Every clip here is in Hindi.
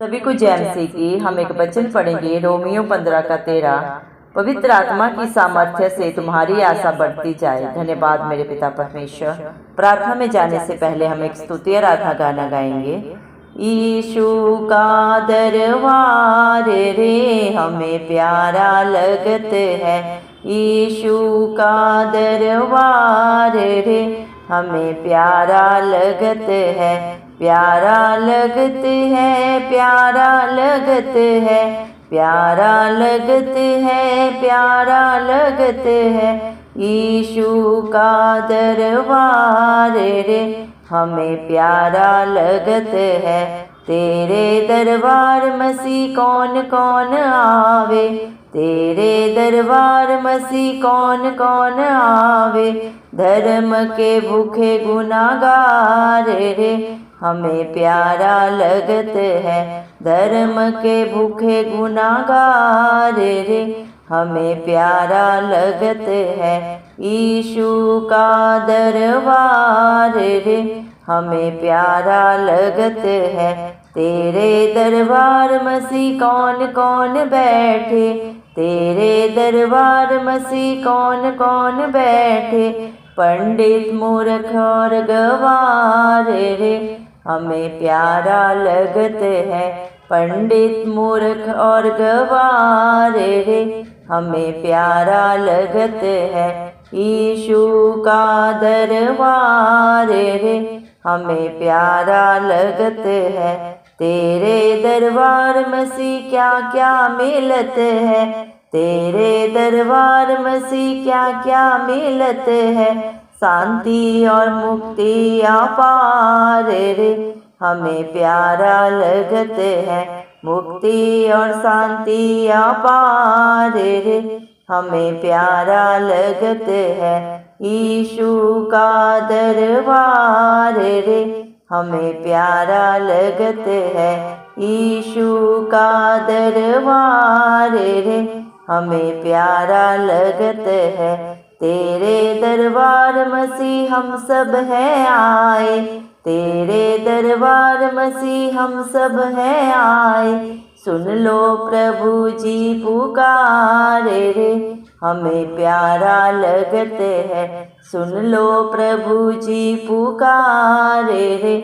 सभी को जय मसीह की। हम एक वचन पढ़ेंगे रोमियो 15 का 13। पवित्र आत्मा की सामर्थ्य से तुम्हारी आशा बढ़ती जाए। धन्यवाद मेरे पिता परमेश्वर। प्रार्थना में जाने से पहले हम एक स्तुति आराधना गाना गाएंगे। यीशु का दरबार रे हमें प्यारा लगत है। यीशु का दरबार रे हमें प्यारा लगत है। प्यारा लगत है, प्यारा लगत है, प्यारा लगत है, प्यारा लगत है। यीशु का दरबार रे हमें प्यारा लगत है। तेरे दरबार मसीह कौन कौन आवे, तेरे दरबार मसीह कौन कौन आवे। धर्म के भूखे गुनाहगार रे हमें प्यारा लगत है। धर्म के भूखे गुनाहगार रे हमें प्यारा लगत है। यीशु का दरबार रे हमें प्यारा लगत है। तेरे दरबार मसीह कौन कौन बैठे, तेरे दरबार मसीह कौन कौन बैठे। पंडित मूर्ख और गवार रे हमें प्यारा लगत है। पंडित मूर्ख और गवार रे हमें प्यारा लगत है। यीशु का दरबार रे हमें प्यारा लगत है। तेरे दरबार मसीह क्या क्या मिलत है, तेरे दरबार मसीह क्या क्या मिलत है। शांति और मुक्ति अपार रे हमें प्यारा लगत है। मुक्ति और शांति अपार रे हमें प्यारा लगत है। यीशु का दरबार रे हमें प्यारा लगत है। यीशु का दरबार रे हमें प्यारा लगत है। तेरे दरबार मसीह हम सब हैं आए, तेरे दरबार मसीह हम सब हैं आए। सुन लो प्रभु जी पुकार रे हमें प्यारा लगत है। सुन लो प्रभु जी पुकार रे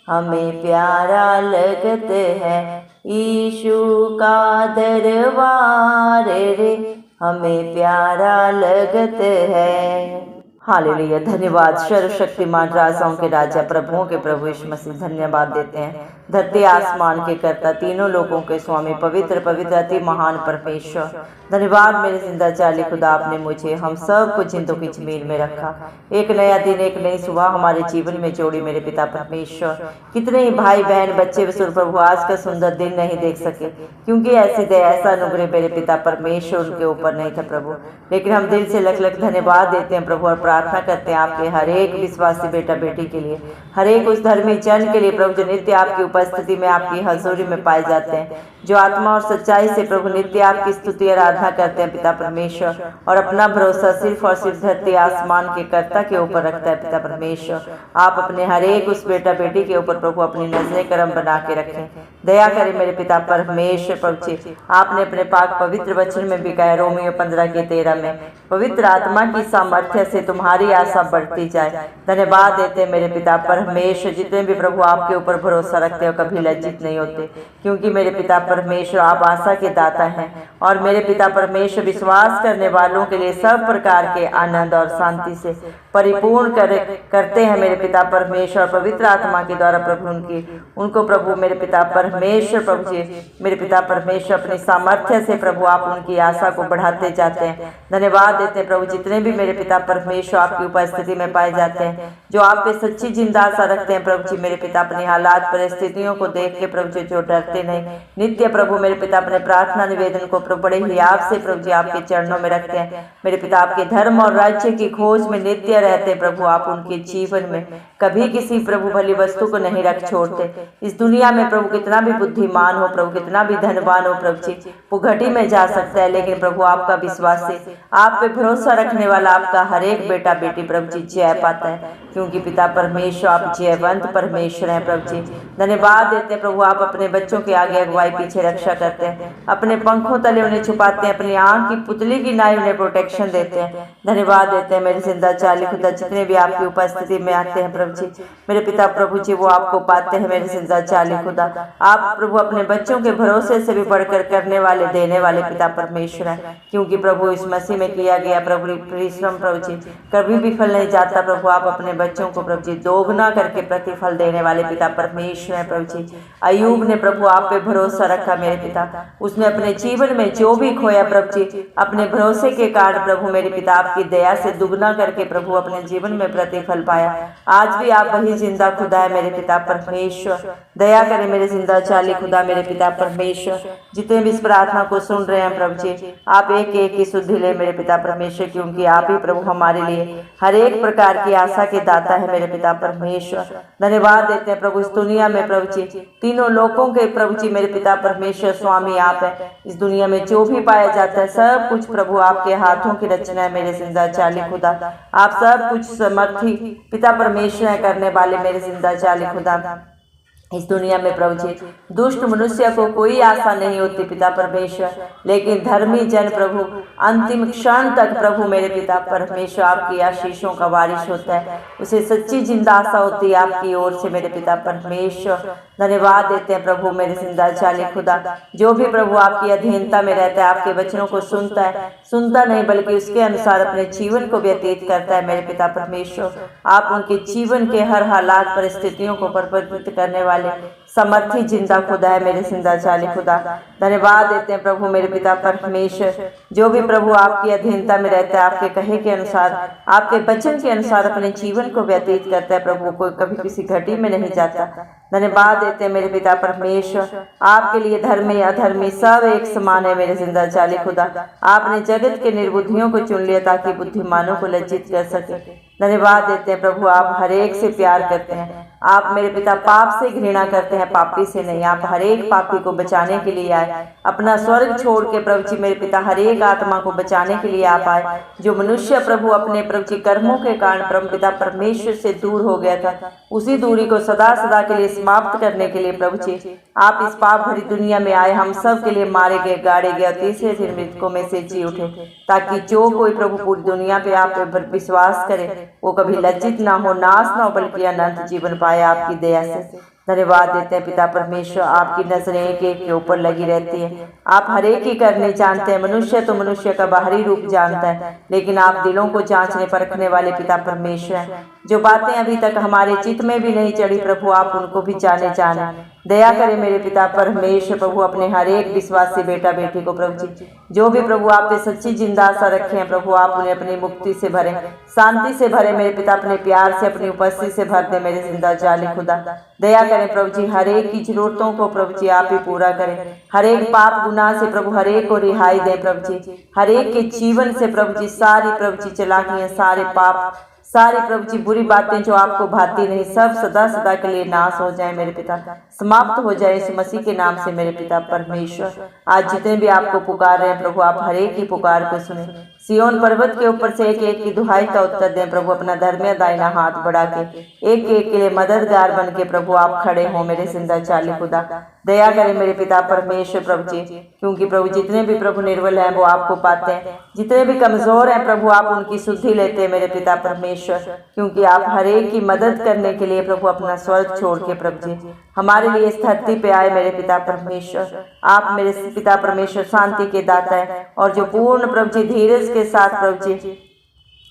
हमें प्यारा लगत है। यीशु का दरबार रे हमें प्यारा लगत है। हालेलुया। धन्यवाद सर्वशक्तिमान राजाओं के राजा प्रभुओं के प्रभु यीशु मसीह। धन्यवाद देते हैं धरती आसमान के कर्ता तीनों लोगों के स्वामी पवित्र पवित्र अति महान परमेश्वर। धन्यवाद मेरे जिंदा जाली खुदा, आपने मुझे हम सब को जिंदों की जमीन में रखा। एक नया दिन, एक नई सुबह हमारे जीवन में जोड़ी मेरे पिता परमेश्वर। कितने ही भाई बहन बच्चे विशुद्ध प्रभु आज का सुंदर दिन नहीं देख सके, क्योंकि ऐसी दया ऐसा अनुग्रह मेरे पिता परमेश्वर उनके ऊपर नहीं था प्रभु। लेकिन हम दिल से लख लख धन्यवाद देते हैं प्रभु, और प्रार्थना करते हैं आपके हर एक विश्वासी बेटा बेटी के लिए, हर एक उस धर्मी जन के लिए प्रभु जो नित्य आपकी उपस्थिति में आपकी हजूरी में पाए जाते हैं, जो आत्मा और सच्चाई से प्रभु नित्य आपकी स्तुति आराधना करते हैं पिता परमेश्वर, और अपना भरोसा सिर्फ और सिर्फ धरती आसमान के कर्ता के ऊपर रखता है पिता परमेश्वर। आप अपने हर एक उस बेटा बेटी के ऊपर प्रभु अपनी नजरें करम बना के रखें। दया करें मेरे पिता परमेश्वर प्रभु जी। आपने अपने पाक पवित्र वचन में भी कहा रोमियो 15 के 13 में, पवित्र आत्मा की सामर्थ्य से तुम्हारी आशा बढ़ती जाए। धन्यवाद देते हैं मेरे पिता परमेश्वर। जितने भी प्रभु आपके ऊपर भरोसा रखते हो कभी लज्जित नहीं होते, क्योंकि मेरे पिता परमेश्वर आप आशा के दाता हैं। और मेरे पिता परमेश्वर विश्वास करने वालों के लिए सब प्रकार के आनंद और शांति से परिपूर्ण करते हैं मेरे पिता परमेश्वर। पवित्र आत्मा के द्वारा प्रभु उनको प्रभु मेरे पिता परमेश्वर प्रभु जी, मेरे पिता परमेश्वर अपनी सामर्थ्य से प्रभु आप उनकी आशा को बढ़ाते जाते हैं। धन्यवाद देते हैं प्रभु जितने भी मेरे पिता परमेश्वर आपकी उपस्थिति में पाए जाते हैं, जो आप पे सच्ची जिंदा आशा रखते हैं प्रभु जी। मेरे पिता अपनी हालात परिस्थितियों को देख के प्रभु जी जो डरते नहीं, नित्य प्रभु मेरे पिता अपने प्रार्थना निवेदन को प्रभु बड़े ही आपसे प्रभु जी आपके चरणों में रखते हैं। मेरे पिता आपके धर्म और राज्य की खोज में नित्य रहते प्रभु, आप उनके जीवन में कभी किसी प्रभु भली वस्तु को नहीं रख छोड़ते। इस दुनिया में प्रभु कितना भी बुद्धिमान हो, प्रभु कितना भी धनवान हो प्रभु जी, वो घटी में जा सकता है, लेकिन प्रभु आपका विश्वास से, आप पे भरोसा रखने वाला आपका हर एक बेटा बेटी प्रभु जी जय पाता है, क्योंकि पिता परमेश्वर आप जयवंत परमेश्वर हैं प्रभु जी। धन्यवाद देते हैं प्रभु, आप अपने बच्चों के आगे अगुवाई पीछे रक्षा करते हैं, अपने पंखों तले उन्हें छुपाते हैं, अपनी आंख की पुतली की नाई उन्हें प्रोटेक्शन देते हैं। धन्यवाद देते हैं मेरे जिंदा चाली खुदा, जितने भी आपकी उपस्थिति में आते हैं प्रभु जी मेरे पिता प्रभु जी, वो आपको पाते हैं मेरे जिंदा चाली खुदा। आप प्रभु अपने बच्चों के भरोसे से भी बढ़कर करने वाले देने वाले पिता परमेश्वर हैं, क्योंकि प्रभु इस मसीह में किया गया प्रभु परिश्रम प्रभु जी कभी भी फल नहीं जाता। प्रभु आप अपने बच्चों को प्रभु जी दोगुना करके प्रतिफल देने वाले पिता परमेश्वर हैं प्रभु जी। अयूब ने प्रभु आप पे भरोसा रखा मेरे पिता, उसने अपने जीवन में जो भी खोया प्रभु जी अपने भरोसे के कारण प्रभु मेरे पिता आपकी दया से दुगना करके प्रभु अपने जीवन में प्रतिफल पाया। आज भी आप वही जिंदा खुदा है मेरे पिता परमेश्वर, दया करें मेरे जिंदा चाली खुदा मेरे पिता परमेश्वर। जितने भी इस प्रार्थना को सुन रहे हैं प्रभु जी, आप एक एक की शुद्धि ले मेरे पिता परमेश्वर, क्योंकि आप ही प्रभु हमारे लिए हर एक प्रकार की आशा के दाता है मेरे पिता परमेश्वर। धन्यवाद देते हैं प्रभु, इस दुनिया में प्रभु जी तीनों लोगों के प्रभु जी मेरे पिता परमेश्वर स्वामी आप है। इस दुनिया में जो भी पाया जाता है सब कुछ प्रभु आपके हाथों की रचना है मेरे जिंदा चाली खुदा। आप सब कुछ समर्थी पिता परमेश्वर है करने वाले मेरे जिंदा चाली खुदा। इस दुनिया में प्रभु जी दुष्ट मनुष्य को कोई आशा नहीं होती पिता परमेश्वर, लेकिन धर्मी जन प्रभु अंतिम क्षण तक प्रभु मेरे पिता परमेश्वर आपकी आशीषों का वारिश होता है, उसे सच्ची जिंदा आशा होती है आपकी ओर से मेरे पिता परमेश्वर। धन्यवाद देते हैं प्रभु मेरे जिंदा चाली खुदा, जो भी प्रभु आपकी अधीनता में रहता है आपके वचनों को सुनता नहीं बल्कि उसके अनुसार अपने जीवन को व्यतीत करता है मेरे पिता परमेश्वर। आप उनके जीवन के हर हालात परिस्थितियों को परिवर्तित करने वाले समर्थी जिंदा खुदा है मेरे जिंदा चाली खुदा। धन्यवाद देते हैं प्रभु मेरे पिता परमेश्वर, जो भी प्रभु आपकी अधीनता में रहता है आपके कहे के अनुसार आपके वचन के अनुसार अपने जीवन को व्यतीत करता है प्रभु, कोई कभी किसी घटी में नहीं जाता। धन्यवाद देते हैं मेरे पिता परमेश्वर, आपके लिए धर्मी अधर्मी सब एक समान है मेरे जिंदा चाली खुदा। आपने जगत के निर्बुद्धियों को चुन लिया ताकि बुद्धिमानों को लज्जित कर सके। धन्यवाद देते हैं प्रभु, आप हर एक से प्यार करते हैं, आप मेरे पिता पाप से घृणा करते हैं पापी से नहीं। आप हर एक पापी को बचाने के लिए आए, अपना स्वर्ग छोड़ के प्रभु जी मेरे पिता हर एक आत्मा को बचाने के लिए आप आए। जो मनुष्य प्रभु अपने प्रभु जी कर्मों के कारण प्रभु पिता परमेश्वर से दूर हो गया था, उसी दूरी को सदा सदा के लिए समाप्त करने के लिए प्रभु जी आप इस पाप भरी दुनिया में आए, हम सब के लिए मारे गए गाड़े गए, तीसरे दिन मृतकों में से जी उठे, ताकि जो कोई प्रभु पूरी दुनिया पे आप पर विश्वास करे वो कभी लज्जित ना हो, नाश ना हो, बल्कि अनंत जीवन पाए आपकी दया से। धन्यवाद देते हैं पिता परमेश्वर, आपकी नजरें एक एक के ऊपर लगी रहती है, आप हर एक ही करने जानते हैं। मनुष्य तो मनुष्य का बाहरी रूप जानता है, लेकिन आप दिलों को जांचने परखने वाले पिता परमेश्वर हैं। जो बातें अभी तक हमारे चित्त में भी नहीं चढ़ी प्रभु आप उनको भी जाने। दया करें मेरे पिता परमेश्वर प्रभु, अपने हर एक विश्वासी बेटा बेटी को प्रभु जी जो भी प्रभु आप पे सच्ची जिंदा आशा रखे हैं प्रभु, आप उन्हें अपनी मुक्ति से भरे, शांति से भरे मेरे पिता, अपने प्यार से अपनी उपस्थिति से भर दे मेरे जिंदा जाली खुदा। दया करें प्रभु जी, हर एक की जरूरतों को प्रभु जी आप ही पूरा करें, हर एक पाप गुनाह से प्रभु हर एक को रिहाई दे प्रभु जी, हर एक के जीवन से प्रभु जी सारी प्रभु जी चालाकियां, सारे पाप, सारी प्रभु जी बुरी बातें जो आपको भाती नहीं, सब सदा सदा के लिए नाश हो जाए मेरे पिता, समाप्त हो जाए इस मसीह के नाम से मेरे पिता परमेश्वर। आज जितने भी आपको पुकार रहे हैं प्रभु, आप हर एक की पुकार को सुने, सियोन पर्वत के ऊपर से एक एक की दुहाई का उत्तर दें प्रभु, अपना धर्म दाहिना हाथ बढ़ा के एक एक के लिए मददगार बन के प्रभु आप खड़े हो मेरे जिंदा चाली खुदा। दया करें मेरे पिता परमेश्वर प्रभु जी, क्योंकि प्रभु जितने भी प्रभु निर्बल हैं वो आपको पाते हैं, जितने भी कमजोर हैं प्रभु आप उनकी शुद्धि लेते हैं मेरे पिता परमेश्वर, क्योंकि आप हर एक की मदद करने के लिए प्रभु अपना स्वर्ग छोड़ के प्रभु जी हमारे लिए इस धरती पे आए मेरे पिता परमेश्वर। आप मेरे पिता परमेश्वर शांति के दाता है, और जो पूर्ण प्रभु जी धीरज के साथ प्रभु जी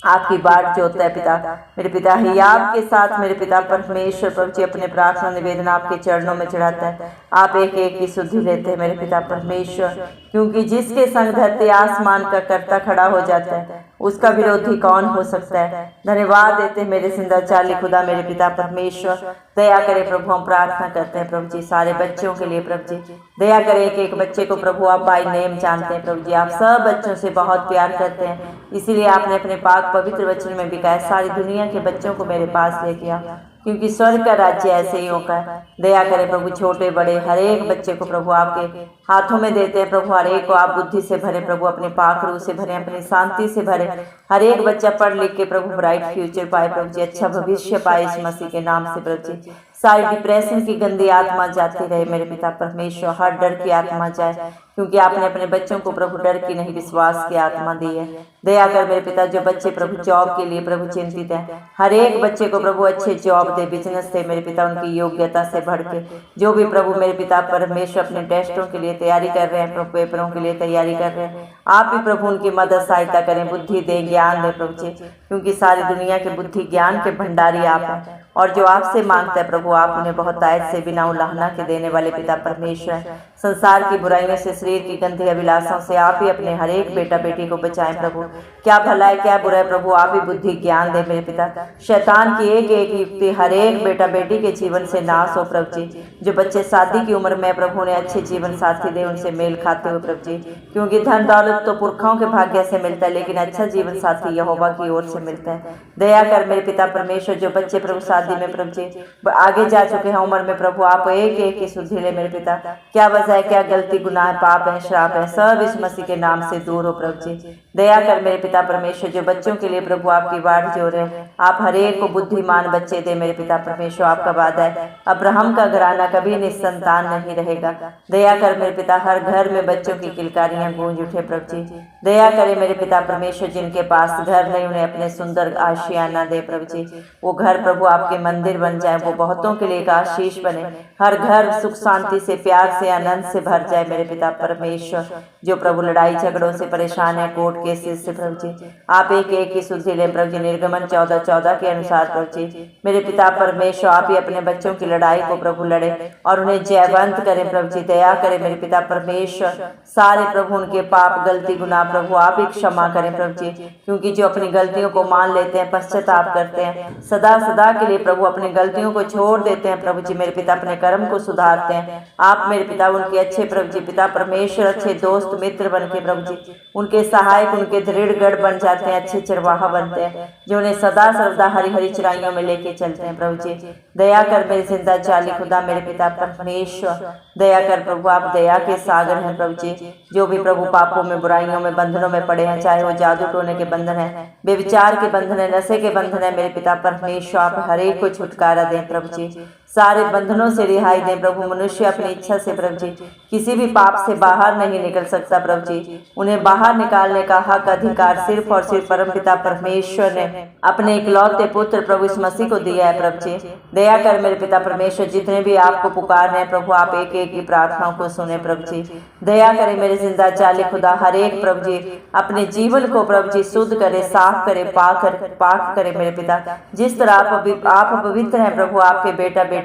आपकी बाट जोतता है पिता, मेरे पिता हियाब के साथ मेरे पिता परमेश्वर प्रभु जी अपने प्रार्थना निवेदन आपके चरणों में चढ़ाता है। आप एक एक की शुद्धि लेते हैं मेरे पिता परमेश्वर, क्योंकि जिसके संग धरती आसमान का कर्ता खड़ा हो जाता है उसका विरोधी कौन हो सकता है। धन्यवाद देते हैं मेरे जिंदा चाली खुदा मेरे पिता परमेश्वर। दया करें प्रभु, हम प्रार्थना करते हैं प्रभु जी सारे बच्चों के लिए प्रभु जी, दया करें एक एक बच्चे को प्रभु आप बाय नेम जानते हैं प्रभु जी, आप सब बच्चों से बहुत प्यार करते हैं, इसीलिए आपने अपने पाक पवित्र वचन में भी कहा सारी दुनिया के बच्चों को मेरे पास ले गया, क्योंकि स्वर्ग का राज्य ऐसे ही होगा। दया करें प्रभु, छोटे बड़े हर एक बच्चे को प्रभु आपके हाथों में देते हैं प्रभु। हर एक को आप बुद्धि से भरे प्रभु, अपने पाक रूह से भरे, अपनी शांति से भरे। हर एक बच्चा पढ़ लिख के प्रभु ब्राइट फ्यूचर पाए प्रभु जी, अच्छा भविष्य पाए इस मसीह के नाम से प्रभु जी। सारी डिप्रेशन की गंदी आत्मा जाती रहे मेरे पिता परमेश्वर, हर डर की आत्मा जाए, क्योंकि आपने अपने बच्चों को प्रभु डर की नहीं विश्वास की आत्मा दी है। दया कर मेरे पिता, जो बच्चे प्रभु जॉब के लिए प्रभु चिंतित हैं, हर एक बच्चे को प्रभु अच्छे जॉब दे, बिजनेस दे मेरे पिता, उनकी योग्यता से बढ़ के। जो भी प्रभु मेरे पिता परमेश्वर अपने टेस्टों के लिए तैयारी कर रहे हैं प्रभु, पेपरों के लिए तैयारी कर रहे हैं, आप भी प्रभु उनकी मदद सहायता करें, बुद्धि दें, ज्ञान दें प्रभु जी, क्योंकि सारी दुनिया के बुद्धि ज्ञान के भंडारी आप हैं। और जो आपसे मांगता है प्रभु, आप उन्हें बहुत आयत से बिना उलाहना के देने वाले पिता परमेश्वर। संसार की बुराइयों से, शरीर की गंदी अभिलाषाओं से आप ही अपने हर एक बेटा बेटी को बचाएं प्रभु। क्या भला है क्या बुरा है प्रभु, आप ही बुद्धि ज्ञान दे मेरे पिता। शैतान की एक एक युक्ति हर एक बेटा बेटी के जीवन से नाश हो प्रभु जी। जो बच्चे शादी की उम्र में प्रभु, उन्हें अच्छे जीवन साथी दे, उनसे मेल खाते हुए प्रभु जी, क्योंकि धन दौलत तो पुरखाओं के भाग्य से मिलता है, लेकिन अच्छा जीवन साथी यहोवा की ओर से मिलता है। दया कर मेरे पिता परमेश्वर, जो बच्चे प्रभु शादी में प्रभु जी आगे जा चुके हैं उम्र में प्रभु, आप एक एक की शुद्धि ले मेरे पिता। क्या वजह है, क्या गलती, गुनाह, पाप है, श्राप है, सब इस मसीह के नाम से दूर हो प्रभु जी। दया कर मेरे पिता परमेश्वर, जो बच्चों के लिए प्रभु आपकी बाट जोड़ रहे हैं, आप हर एक को बुद्धिमान बच्चे दे मेरे पिता परमेश्वर। आपका वादा है अब्राहम का घराना कभी निसंतान नहीं रहेगा। दया कर मेरे पिता, हर घर में बच्चों की किलकारियां गूंज उठे प्रभु जी। दया करे मेरे पिता परमेश्वर, जिनके पास घर नहीं, उन्हें अपने सुंदर आशियाना दे प्रभु जी। वो घर प्रभु आपके मंदिर बन जाए, वो बहुतों के लिए एक आशीष बने। हर घर सुख शांति से, प्यार से, आनंद से भर जाए मेरे पिता परमेश्वर। जो प्रभु लड़ाई झगड़ों से परेशान है, कोर्ट केसेस से प्रभु जी, आप एक एक की शुद्धि ले प्रभु जी। निर्गमन 14:14 के अनुसार प्रभु जी मेरे पिता परमेश्वर, आप ही अपने बच्चों की लड़ाई को प्रभु लड़े और उन्हें जयवंत करें प्रभु जी। दया करें मेरे पिता परमेश्वर, सारे प्रभु उनके पाप गलती गुनाह प्रभु आप ही क्षमा करें प्रभु जी, क्योंकि जो अपनी गलतियों को मान लेते हैं, पश्चाताप करते हैं, सदा सदा के लिए प्रभु अपनी गलतियों को छोड़ देते हैं प्रभु जी मेरे पिता, अपने कर्म को सुधारते हैं, आप मेरे पिता उनके अच्छे प्रभु जी पिता परमेश्वर, अच्छे दोस्त मित्र बन के प्रभु जी, उनके सहायक, उनके दृढ़ गढ़ बन जाते हैं, अच्छे चरवाहा बनते हैं, जो उन्हें सदा सर्वदा हरी हरी चराइयों में लेके चलते हैं प्रभु जी। दया कर मेरे जिंदा जाली खुदा मेरे पिता परमेश्वर, दया कर प्रभु, आप दया के सागर हैं प्रभु जी। जो भी प्रभु पापों में, बुराइयों में, बंधनों में पड़े हैं, चाहे वो जादू टोने के बंधन है, बेविचार के बंधन है, नशे के बंधन है, मेरे पिता परमेश्वर आप हर एक को छुटकारा दें प्रभु जी। सारे बंधनों से रिहाई दें प्रभु। मनुष्य अपनी इच्छा से प्रभु जी किसी भी पाप से बाहर नहीं निकल सकता प्रभु जी। उन्हें बाहर निकालने का हक अधिकार सिर्फ और सिर्फ परमपिता परमेश्वर ने अपने इकलौते पुत्र प्रभु इस मसीह को दिया है प्रभु जी। दया कर मेरे पिता परमेश्वर, जितने भी आपको पुकार रहे हैं प्रभु, आप एक एक की प्रार्थनाओं को सुने प्रभु जी। दया करें मेरे जिंदा जाली खुदा, हर एक प्रभु जी अपने जीवन को प्रभु जी शुद्ध करे, साफ करे, पाक करे मेरे पिता। जिस तरह आप पवित्र हैं प्रभु, आपके बेटा बेटी,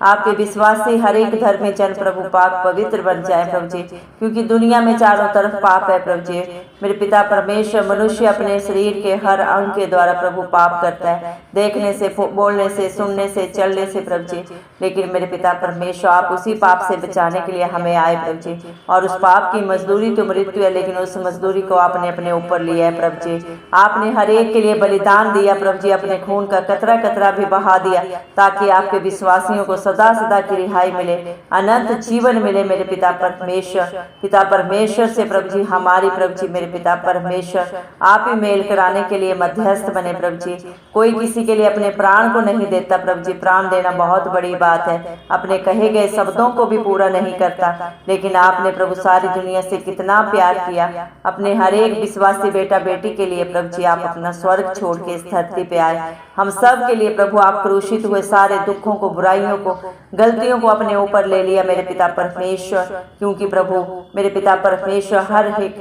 आपके विश्वासी हर एक धर्मी जन प्रभु पाक पवित्र बन जाए प्रभु जी, क्योंकि दुनिया में चारों तरफ पाप है प्रभु जी। मेरे पिता परमेश्वर, मनुष्य अपने शरीर के हर अंग के द्वारा प्रभु पाप करता है, देखने से, बोलने से, सुनने से, चलने से प्रभु जी। लेकिन मेरे पिता परमेश्वर, आप उसी पाप से बचाने के लिए हमें आए प्रभु जी, और उस पाप की मजदूरी तो मृत्यु है, लेकिन उस मजदूरी को आपने अपने ऊपर लिया है प्रभु जी। आपने हर एक के लिए बलिदान दिया प्रभु जी, अपने खून का कतरा कतरा भी बहा दिया, ताकि आपके विश्वासियों को सदा सदा की रिहाई मिले, अनंत जीवन मिले मेरे पिता परमेश्वर। पिता परमेश्वर से प्रभु जी हमारी प्रभु जी मेरे पिता परमेश्वर, आप ही मेल कराने के लिए मध्यस्थ बने प्रभु जी। कोई किसी के लिए अपने प्राण को नहीं देता प्रभु जी, प्राण देना बहुत बड़ी बात है, अपने कहे गए शब्दों को भी पूरा नहीं करता, लेकिन आपने प्रभु सारी दुनिया से कितना प्यार किया, अपने हर एक विश्वासी बेटा बेटी के लिए प्रभु जी आप अपना स्वर्ग छोड़ के इस धरती पे आए, हम सब के लिए प्रभु आप क्रूसित हुए, सारे दुखों को, बुराइयों को, गलतियों को अपने ऊपर ले लिया मेरे पिता परमेश्वर, क्योंकि प्रभु मेरे पिता परमेश्वर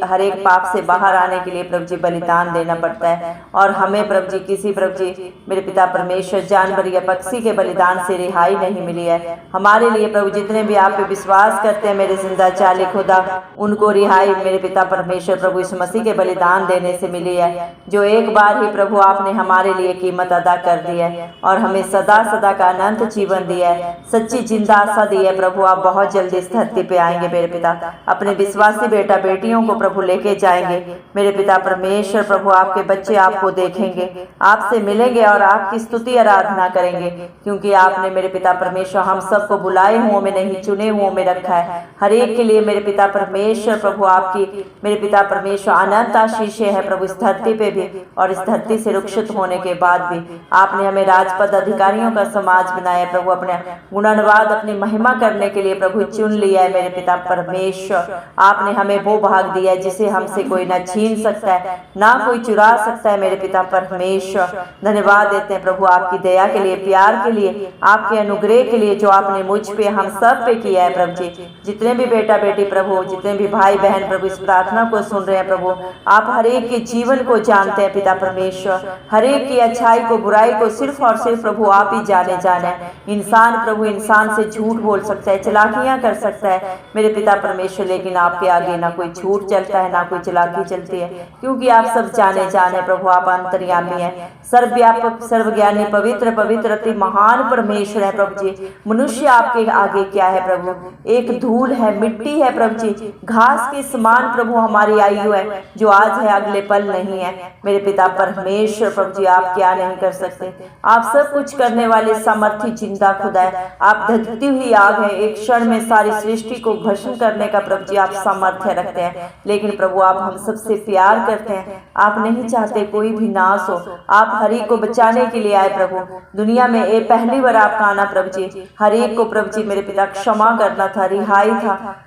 हर एक पाप से बाहर आने के लिए प्रभु जी बलिदान देना पड़ता है, और हमें प्रभु जी किसी प्रभु जी मेरे पिता परमेश्वर जानवर या पक्षी के बलिदान से रिहाई नहीं मिली है। हमारे लिए प्रभु जितने भी आप पे विश्वास करते हैं मेरे जिंदा चाली खुदा, उनको रिहाई मेरे पिता परमेश्वर प्रभु इस मसीह के बलिदान देने से मिली है, जो एक बार ही प्रभु आपने हमारे लिए कीमत अदा कर दी है, और हमें सदा सदा का अनंत जीवन जीवन दिया है, सच्ची जिंदा आशा दी है। प्रभु आप बहुत जल्दी इस धरती पे आएंगे मेरे पिता, अपने विश्वासी बेटा बेटियों को प्रभु लेके जाएंगे मेरे पिता परमेश्वर। प्रभु आपके बच्चे आपको देखेंगे, आपसे मिलेंगे और आपकी स्तुति आराधना करेंगे, क्योंकि आपने मेरे पिता परमेश्वर हम सबको बुलाए हुओं में नहीं चुने हुओं में रखा है। हर एक के लिए मेरे पिता परमेश्वर प्रभु आपकी मेरे पिता परमेश्वर अनंत आशीषें है प्रभु इस धरती पे भी, और इस धरती से रुखसत होने के बाद भी आपने हमें राजपद अधिकारियों का समाज बनाया प्रभु, अपने गुणानुवाद अपनी महिमा करने के लिए प्रभु चुन लिया है मेरे पिता परमेश्वर। आपने हमें वो भाग दिया है जिसे हमसे कोई ना छीन सकता है, ना कोई चुरा सकता है मेरे पिता परमेश्वर। धन्यवाद देते हैं प्रभु आपकी दया के लिए, प्यार के लिए, आपके अनुग्रह के लिए जो आपने मुझ पे हम सब पे किया है प्रभु जी। जितने भी बेटा बेटी प्रभु, जितने भी भाई बहन प्रभु इस प्रार्थना को सुन रहे हैं प्रभु, आप हर एक के जीवन को जानते हैं पिता परमेश्वर। हर एक की अच्छाई को बुराई को सिर्फ और सिर्फ प्रभु आप ही जाने है। इंसान प्रभु इंसान से झूठ बोल सकता है, चलाकियां कर सकता है मेरे पिता परमेश्वर, लेकिन आपके आगे ना कोई झूठ चलता है ना कोई चलाकी चलती है, क्योंकि आप सब जाने प्रभु। आप अंतर्यामी हैं, सर्वव्यापक सर्वज्ञानी पवित्र पवित्र अति महान परमेश्वर है प्रभु जी। मनुष्य आपके आगे क्या है प्रभु, एक धूल है, मिट्टी है प्रभु जी, घास के समान प्रभु हमारी आयु है, जो आज है अगले पल नहीं है मेरे पिता परमेश्वर। प्रभु जी आप क्या नहीं कर सकते, आप सब कुछ करने वाले सामर्थी जिंदा खुदा है। आप धधती हुई आग है, एक क्षण में सारी सृष्टि को भस्म करने का प्रभु जी आप सामर्थ्य रखते हैं। लेकिन प्रभु आप हम सबसे प्यार करते हैं, आप नहीं चाहते कोई भी नाश हो, आप हर एक को बचाने के लिए आए प्रभु। दुनिया में ये पहली बार आपका आना प्रभु जी, हर एक को प्रभु जी मेरे पिता क्षमा करना था,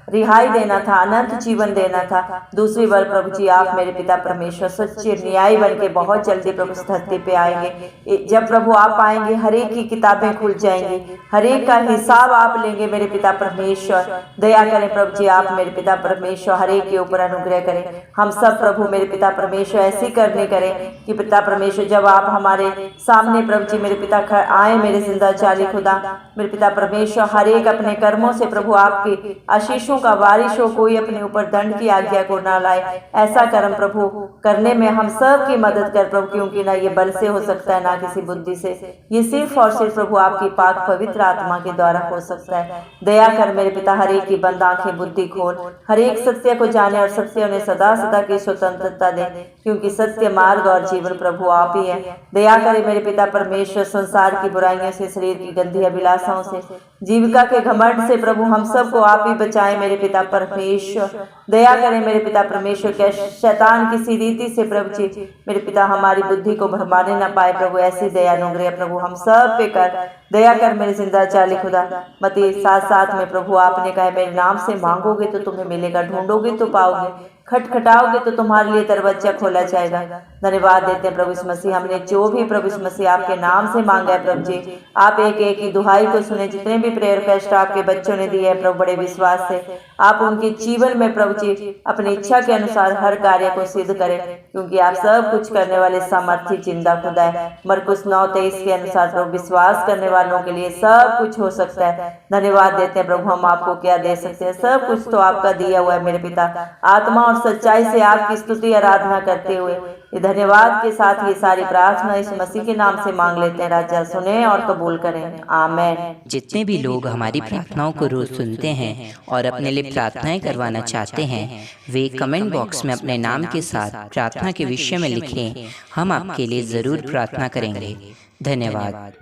रिहाई देना था, अनंत जीवन देना था। दूसरी बार प्रभु जी आप मेरे पिता परमेश्वर सच्चे न्याय बन के बहुत जल्दी प्रभु इस धरती पे आएंगे। जब प्रभु आप आएंगे हर एक की किताबें खुल जाएंगी, हर एक का हिसाब आप लेंगे मेरे पिता परमेश्वर। दया करें प्रभु जी आप मेरे पिता परमेश्वर, हर एक के ऊपर अनुग्रह करें। हम सब प्रभु मेरे पिता परमेश्वर ऐसी करने करें कि पिता परमेश्वर जब आप हमारे सामने प्रभु जी मेरे पिता आए मेरे जिंदा चाली खुदा मेरे पिता परमेश्वर, हर एक अपने कर्मों से प्रभु आपकी आशीषों का वारिश हो, कोई अपने ऊपर दंड की आज्ञा को ना लाए। ऐसा कर्म प्रभु करने में हम सब की मदद कर प्रभु, क्योंकि ना ये बल से हो सकता है ना किसी बुद्धि से, ये सिर्फ और सिर्फ प्रभु आपकी पाक पवित्र आत्मा के द्वारा हो सकता है। दया कर मेरे पिता हर एक की बंद आंखें बुद्धि खोल, हर एक सत्य को जाने और सत्य उन्हें सदा सदा की स्वतंत्रता दे, क्योंकि सत्य मार्ग और जीवन प्रभु आप ही है। दया करे मेरे पिता परमेश्वर संसार की बुराइयों से, शरीर की गंदी अभिलाषाओं से, जीविका के घमंड से प्रभु हम सबको आप ही बचाए मेरे पिता परमेश्वर। दया करें मेरे पिता परमेश्वर के शैतान किसी रीति से प्रभु जी मेरे पिता हमारी बुद्धि को भरमाने न पाए प्रभु। ऐसी दया अनुग्रह प्रभु हम सब पे कर, दया कर मेरे जिंदा चाली खुदा। मती 7:7 में प्रभु आपने कहा मेरे नाम से मांगोगे तो तुम्हें मिलेगा, ढूंढोगे तो पाओगे, खटखटाओगे तो तुम्हारे लिए दरवाजा खोला जाएगा। धन्यवाद देते हैं प्रभु इस मसीह, हमने जो भी प्रभु इस मसीह आपके नाम से मांगा है प्रभु जी, आप एक एक की दुहाई को सुने। जितने भी प्रेयर रिक्वेस्ट आपके बच्चों ने दिए हैं प्रभु बड़े विश्वास से आप उनके जीवन में प्रभु जी अपनी इच्छा के अनुसार हर कार्य को सिद्ध करें, क्योंकि आप सब कुछ करने वाले सामर्थी जिंदा खुदा है। मरकुस 9:23 के अनुसार प्रभु विश्वास करने वालों के लिए सब कुछ हो सकता है। धन्यवाद देते हैं प्रभु, हम आपको क्या दे सकते हैं, सब कुछ तो आपका दिया हुआ है मेरे पिता। आत्मा और सच्चाई से आपकी स्तुति आराधना करते हुए ये धन्यवाद के साथ ये सारी प्रार्थना इस मसीह के नाम से मांग लेते हैं। राजा सुने और कबूल करें, आमेन। जितने भी लोग हमारी प्रार्थनाओं को रोज सुनते हैं और अपने लिए प्रार्थनाएं करवाना चाहते हैं, वे कमेंट बॉक्स में अपने नाम के साथ प्रार्थना के विषय में लिखें, हम आपके लिए जरूर प्रार्थना करेंगे। धन्यवाद।